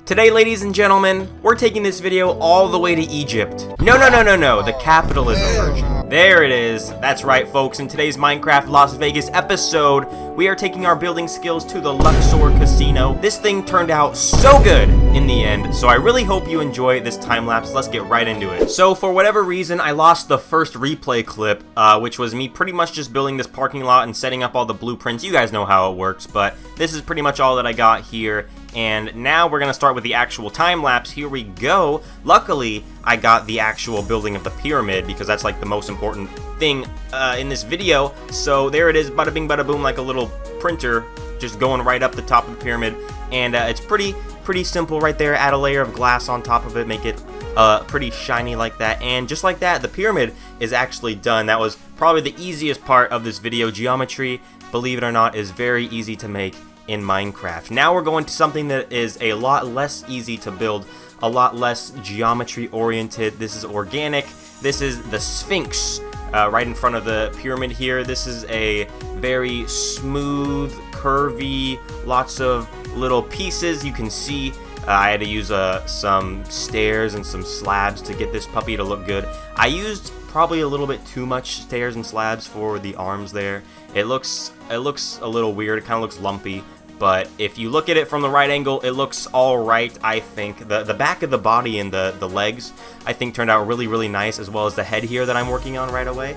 Today, ladies and gentlemen, we're taking this video all the way to Egypt. No, the capitalism version. There it is. That's right, folks. In today's Minecraft Las Vegas episode, we are taking our building skills to the Luxor casino. This thing turned out so good in the end, so I really hope you enjoy this time lapse. Let's get right into it. So, for whatever reason, I lost the first replay clip, which was me pretty much just building this parking lot and setting up all the blueprints. You guys know how it works, but this is pretty much all that I got here. And now we're going to start with the actual time-lapse. Here we go. Luckily, I got the actual building of the pyramid because that's like the most important thing in this video. So there it is, bada bing bada boom, like a little printer just going right up the top of the pyramid. And it's pretty simple right there. Add a layer of glass on top of it, make it pretty shiny like that. And just like that, the pyramid is actually done. That was probably the easiest part of this video. Geometry, believe it or not, is very easy to make in Minecraft. Now we're going to something that is a lot less easy to build, a lot less geometry oriented. This is organic. This is the Sphinx right in front of the pyramid here. This is a very smooth, curvy, lots of little pieces. You can see I had to use some stairs and some slabs to get this puppy to look good. I used probably a little bit too much stairs and slabs for the arms there. It looks a little weird. It kind of looks lumpy, but if you look at it from the right angle, it looks all right. I think the back of the body and the legs, I think, turned out really nice, as well as the head here that I'm working on right away.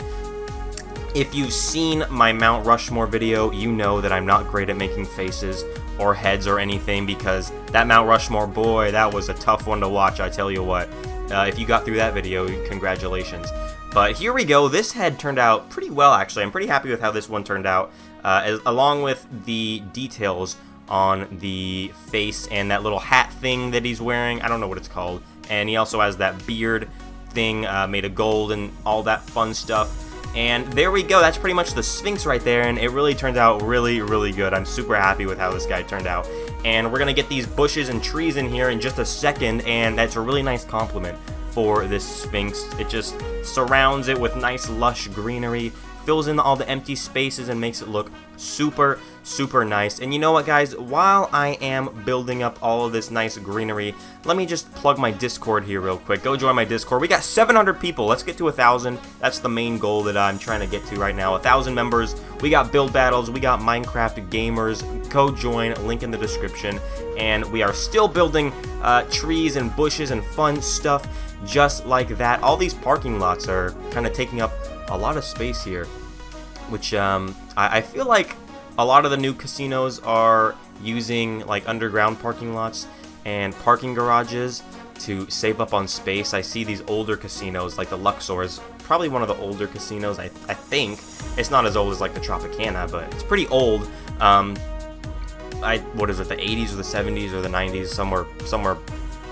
If you've seen my Mount Rushmore video, you know that I'm not great at making faces or heads or anything, because that Mount Rushmore, boy, that was a tough one to watch, I tell you what. If you got through that video, congratulations. But here we go. This head turned out pretty well, actually. I'm pretty happy with how this one turned out, along with the details on the face and that little hat thing that he's wearing. I don't know what it's called. And he also has that beard thing made of gold and all that fun stuff. And there we go. That's pretty much the Sphinx right there, and it really turned out really good. I'm super happy with how this guy turned out. And we're going to get these bushes and trees in here in just a second, and that's a really nice compliment for this Sphinx. It just surrounds it with nice lush greenery, fills in all the empty spaces, and makes it look super nice. And you know what, guys, while I am building up all of this nice greenery, let me just plug my Discord here real quick. Go join my Discord. We got 700 people. Let's get to 1,000. That's the main goal that I'm trying to get to right now. 1,000 members. We got build battles. We got Minecraft gamers. Go join, link in the description. And we are still building trees and bushes and fun stuff just like that. All these parking lots are kind of taking up a lot of space here, which I feel like a lot of the new casinos are using like underground parking lots and parking garages to save up on space. I see these older casinos, like the Luxor is probably one of the older casinos. I think it's not as old as like the Tropicana, but it's pretty old. What is it, the 80s or the 70s or the 90s, somewhere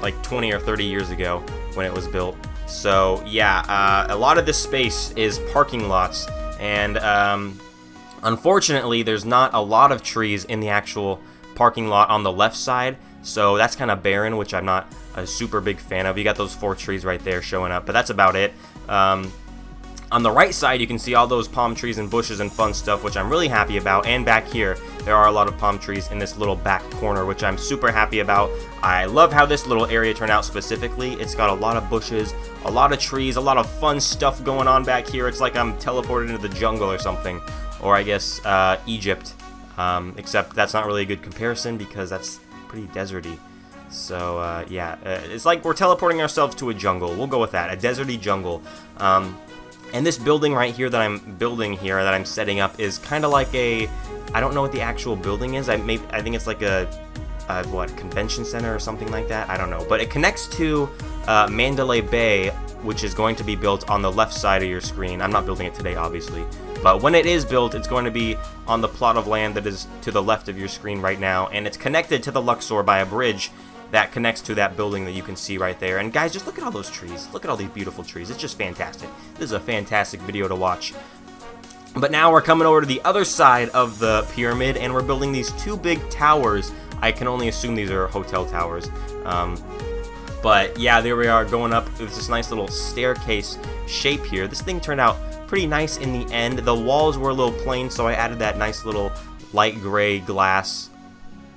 like 20 or 30 years ago when it was built. So yeah, a lot of this space is parking lots, and unfortunately there's not a lot of trees in the actual parking lot on the left side, so that's kind of barren, which I'm not a super big fan of. You got those 4 trees right there showing up, but that's about it. On the right side, you can see all those palm trees and bushes and fun stuff, which I'm really happy about. And back here, there are a lot of palm trees in this little back corner, which I'm super happy about. I love how this little area turned out specifically. It's got a lot of bushes, a lot of trees, a lot of fun stuff going on back here. It's like I'm teleported into the jungle or something, or I guess Egypt, except that's not really a good comparison because that's pretty deserty. So yeah, it's like we're teleporting ourselves to a jungle. We'll go with that, a deserty jungle. And this building right here that I'm building here, that I'm setting up, is kind of like a, I don't know what the actual building is. I think it's like a convention center or something like that. I don't know. But it connects to Mandalay Bay, which is going to be built on the left side of your screen. I'm not building it today, obviously. But when it is built, it's going to be on the plot of land that is to the left of your screen right now. And it's connected to the Luxor by a bridge that connects to that building that you can see right there. And guys, just look at all those trees. Look at all these beautiful trees. It's just fantastic. This is a fantastic video to watch. But now we're coming over to the other side of the pyramid, and we're building these 2 big towers. I can only assume these are hotel towers. But yeah, there we are going up. It's this nice little staircase shape here. This thing turned out pretty nice in the end. The walls were a little plain, so I added that nice little light gray glass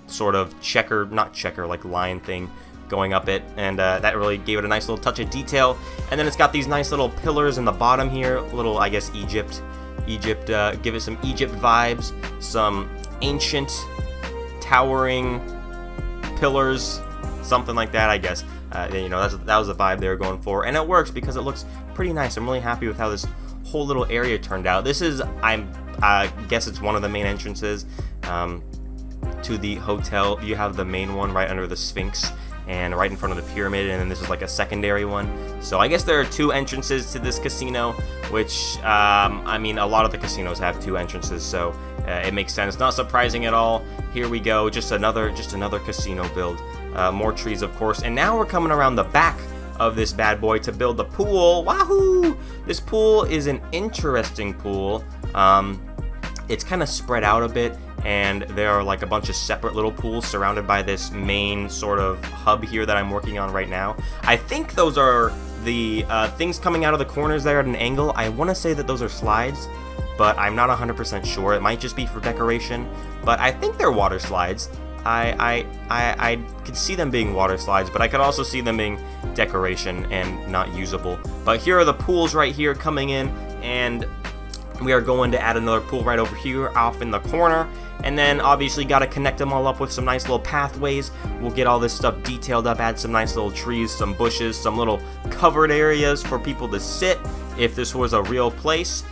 sort of checker, not checker, like line thing going up it, and that really gave it a nice little touch of detail. And then it's got these nice little pillars in the bottom here, little, I guess, Egypt, give it some Egypt vibes, some ancient, towering pillars, something like that, I guess. You know, that was the vibe they were going for, and it works because it looks pretty nice. I'm really happy with how this whole little area turned out. This is, I guess it's one of the main entrances to the hotel. You have the main one right under the Sphinx and right in front of the pyramid, and then this is like a secondary one. So I guess there are 2 entrances to this casino, which, I mean, a lot of the casinos have 2 entrances, so it makes sense. Not surprising at all. Here we go, just another casino build. More trees, of course, and now we're coming around the back of this bad boy to build the pool. Wahoo! This pool is an interesting pool. It's kind of spread out a bit, and there are like a bunch of separate little pools surrounded by this main sort of hub here that I'm working on right now. I think those are the things coming out of the corners there at an angle. I want to say that those are slides, but I'm not 100% sure. It might just be for decoration, but I think they're water slides. I could see them being water slides, but I could also see them being decoration and not usable. But here are the pools right here coming in, and we are going to add another pool right over here off in the corner, and then obviously got to connect them all up with some nice little pathways. We'll get all this stuff detailed up, add some nice little trees, some bushes, some little covered areas for people to sit if this was a real place.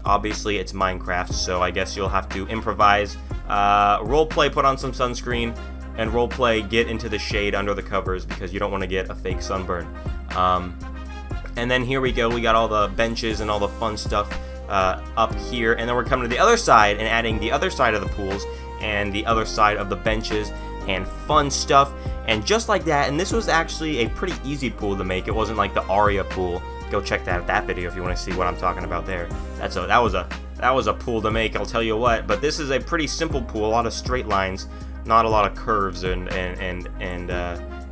Obviously it's Minecraft, so I guess you'll have to improvise, roleplay, put on some sunscreen, and roleplay get into the shade under the covers because you don't want to get a fake sunburn. And then here we go, we got all the benches and all the fun stuff up here, and then we're coming to the other side and adding the other side of the pools and the other side of the benches and fun stuff. And just like that, and this was actually a pretty easy pool to make. It wasn't like the Aria pool. Go check that video if you want to see what I'm talking about there. That was a pool to make, I'll tell you what. But this is a pretty simple pool, a lot of straight lines, not a lot of curves and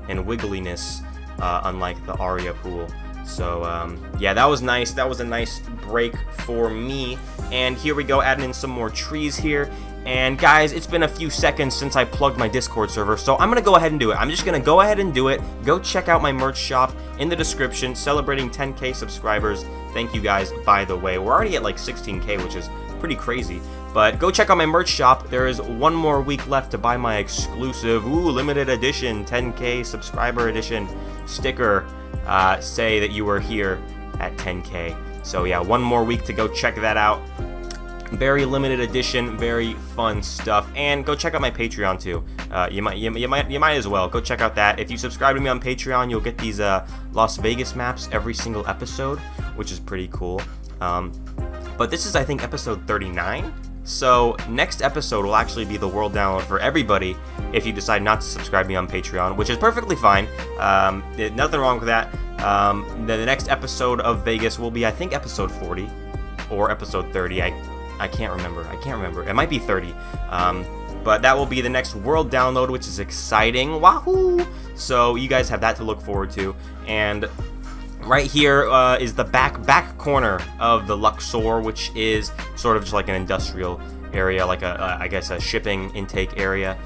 wiggliness, unlike the Aria pool. So yeah, that was nice. That was a nice break for me. And here we go, adding in some more trees here. And guys, it's been a few seconds since I plugged my Discord server, so I'm gonna go ahead and do it. I'm just gonna go ahead and do it. Go check out my merch shop in the description, celebrating 10K subscribers. Thank you guys, by the way. We're already at like 16K, which is pretty crazy. But go check out my merch shop. There is one more week left to buy my exclusive, limited edition 10K subscriber edition sticker. Say that you were here at 10K. So yeah, one more week to go check that out. Very limited edition, very fun stuff. And go check out my Patreon too. You might as well go check out that. If you subscribe to me on Patreon, you'll get these Las Vegas maps every single episode, which is pretty cool. But this is, I think, episode 39. So next episode will actually be the world download for everybody if you decide not to subscribe to me on Patreon, which is perfectly fine. Nothing wrong with that. The next episode of Vegas will be, I think, episode 40 or episode 30. I can't remember. It might be 30. But that will be the next world download, which is exciting. Wahoo! So you guys have that to look forward to. And right here is the back corner of the Luxor, which is sort of just like an industrial area, like I guess a shipping intake area.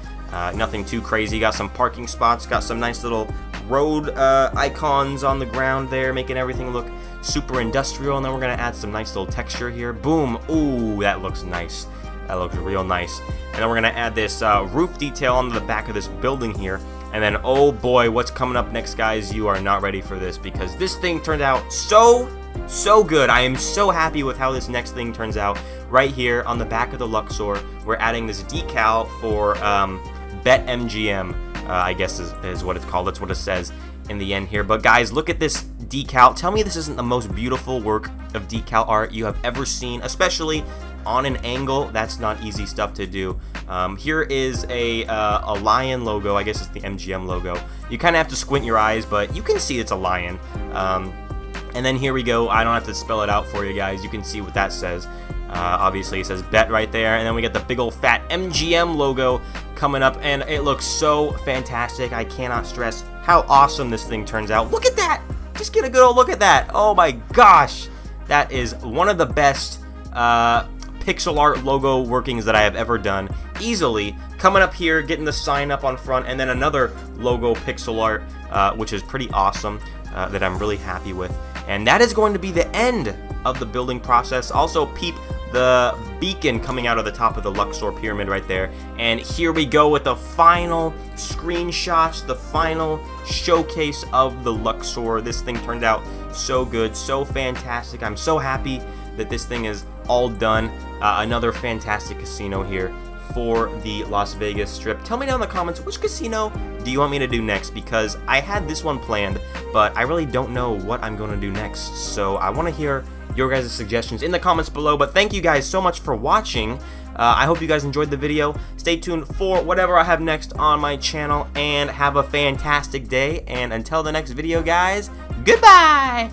Nothing too crazy. Got some parking spots, got some nice little road icons on the ground there, making everything look super industrial. And then we're gonna add some nice little texture here. Boom! Ooh, that looks nice. That looks real nice. And then we're gonna add this roof detail onto the back of this building here. And then, oh boy, what's coming up next, guys? You are not ready for this because this thing turned out so good. I am so happy with how this next thing turns out. Right here on the back of the Luxor, we're adding this decal for BetMGM, I guess is what it's called. That's what it says in the end here. But guys, look at this decal. Tell me this isn't the most beautiful work of decal art you have ever seen, especially on an angle. That's not easy stuff to do. Here is a lion logo. I guess it's the MGM logo. You kind of have to squint your eyes, but you can see it's a lion. And then here we go. I don't have to spell it out for you guys. You can see what that says. Obviously, it says bet right there. And then we get the big old fat MGM logo coming up, and it looks so fantastic. I cannot stress how awesome this thing turns out. Look at that! Just get a good old look at that. Oh my gosh! That is one of the best pixel art logo workings that I have ever done. Easily coming up here, getting the sign up on front, and then another logo pixel art, which is pretty awesome, that I'm really happy with. And that is going to be the end of the building process. Also, peep the beacon coming out of the top of the Luxor pyramid right there. And here we go with the final screenshots, the final showcase of the Luxor. This thing turned out so good, so fantastic. I'm so happy that this thing is all done. Another fantastic casino here for the Las Vegas Strip. Tell me down in the comments, which casino do you want me to do next? Because I had this one planned, but I really don't know what I'm going to do next. So I want to hear your guys' suggestions in the comments below. But thank you guys so much for watching. I hope you guys enjoyed the video. Stay tuned for whatever I have next on my channel, and have a fantastic day. And until the next video, guys, goodbye!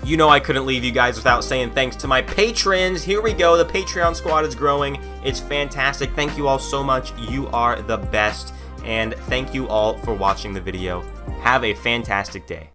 You know I couldn't leave you guys without saying thanks to my patrons. Here we go. The Patreon squad is growing. It's fantastic. Thank you all so much. You are the best. And thank you all for watching the video. Have a fantastic day.